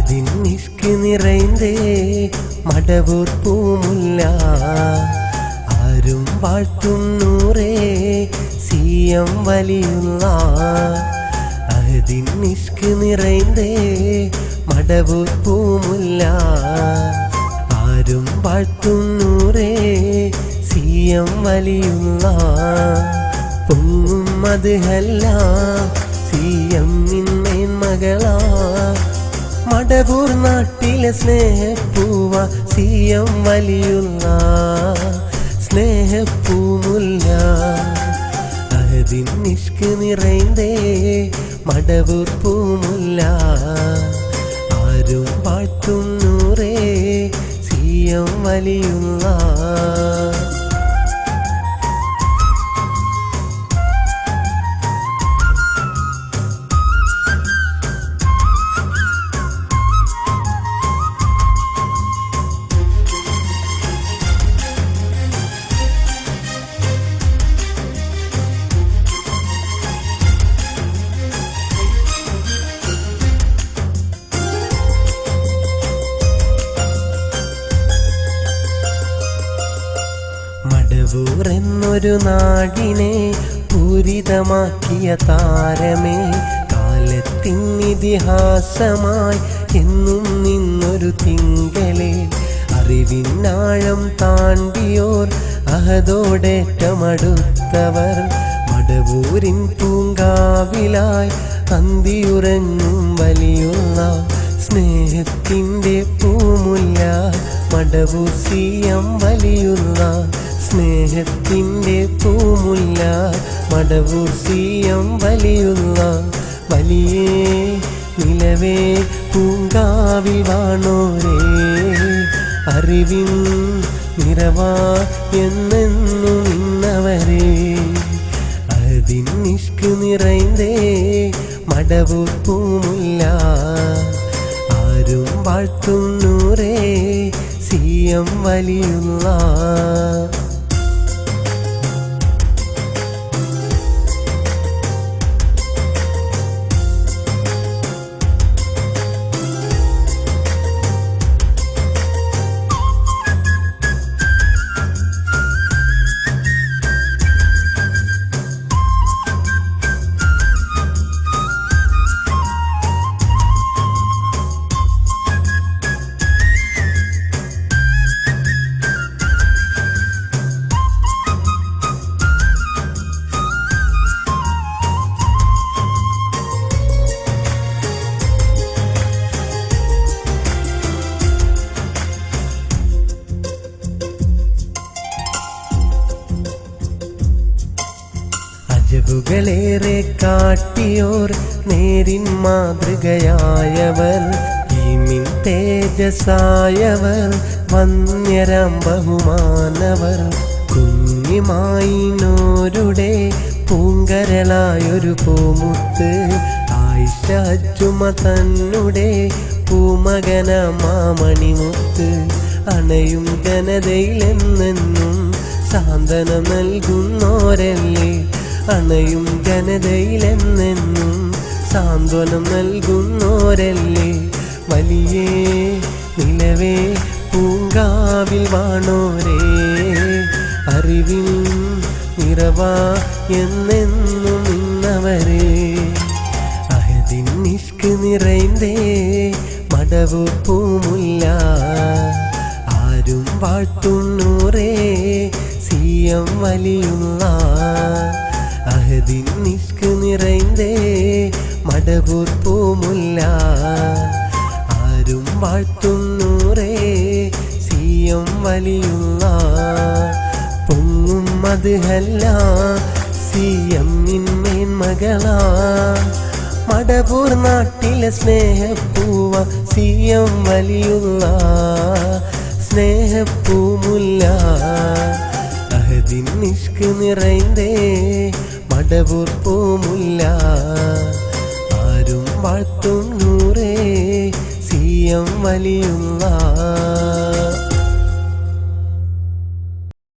அஹதின் இஷ்கு நிறைந்தே மடவூர் பூமுல்ல ஆரும் வாழ்த்தும் நூரே சிஎம் வலியுல்லாஹ். அஹதின் இஷ்கு நிறைந்தே மடவூர் பூமுல்ல ஆரும் வாழ்த்தும் நூரே சிஎம் வலியுல்லாஹ். പൊങ്ങും മദ്ഹല്ല സിഎമ്മിൻ മേന്മകളാ മടവൂർ നാട്ടിലെ സ്നേഹപ്പൂവ സിഎം വലിയുല്ലാഹ്. സ്നേഹപ്പൂമുല്ല അഹദിൻ ഇഷ്ക് നിറൈந்தே മടവൂർ പൂമുല്ല ആരും വാഴ്ത്തും നൂറേ സിഎം വലിയുല്ലാഹ്. മടവൂർ എന്നൊരു നാടിനെ പൂരിതമാക്കിയ താരമേ കാലത്തിൻ ഇതിഹാസമായി എന്നും നിന്നൊരു തിങ്കളേ അറിവിനാഴം താണ്ടിയോർ അഹദോടേറ്റമടുത്തവർ മടവൂരിൻ പൂങ്കാവിലായി അന്തിയുറങ്ങും വലിയുല്ലാഹ്. സ്നേഹത്തിൻ്റെ പൂമുല്ല മടവൂർ സിഎം വലിയുല്ലാഹ്. സ്നേഹത്തിൻ്റെ പൂമുല്ല മടവൂർ സിഎം വലിയുല്ലാഹ്. വലിയേ നിലവേ പൂങ്കാവിൽ വാണോരേ അറിവിൻ നിറവാ എന്നെന്നും നിന്നവരേ അഹദിൻ ഇഷ്ക് നിറൈந்தே മടവൂർ പൂമുല്ല ആരും വാഴ്ത്തും നൂറേ സിഎം വലിയുല്ലാഹ്. അജബുകളേറെ കാട്ടിയോർ നേരിൻ മാതൃകയായവർ ഭീമിൻ തേജസായവർ വന്യരാം ബഹുമാനവർ കുഞ്ഞിമായിനോരുടെ പൂങ്കരളായൊരു പൂമുത്ത് ആയിഷ അജുമ തന്നുടെ പൂമകന മാമണിമുത്ത് അണയും ജനതയിലെന്നെന്നും സാന്ത്വനം നൽകുന്നോരല്ലേ അണയും ജനതയിലെന്നെന്നും സാന്ത്വനം നൽകുന്നോരല്ലേ വലിയേ നിലവേ പൂങ്കാവിൽ വാണോരേ അറിവിൻ നിറവാ എന്നെന്നും നിന്നവരേ അഹദിൻ ഇഷ്ക് നിറൈந்தே മടവൂർ പൂമുല്ല ആരും വാഴ്ത്തും നൂറേ സിഎം വലിയുല്ലാഹ്. അഹദിൻ ഇഷ്ക് നിറൈந்தே മടവൂർ പൂമുല്ല ആരും വാഴ്ത്തും നൂറേ സിഎം വലിയുല്ലാഹ്. പൊങ്ങും മദ്ഹല്ല സിഎമ്മിൻ മേന്മകളാ മടവൂർ നാട്ടിലെ സ്നേഹപ്പൂവ സിഎം വലിയുല്ലാഹ്. സ്നേഹപ്പൂമുല്ല അഹദിൻ ഇഷ്ക് നിറൈந்தே മടവൂർ പൂമുല്ല ആരും വാഴ്ത്തും നൂറേ സിഎം വലിയുല്ലാഹ്.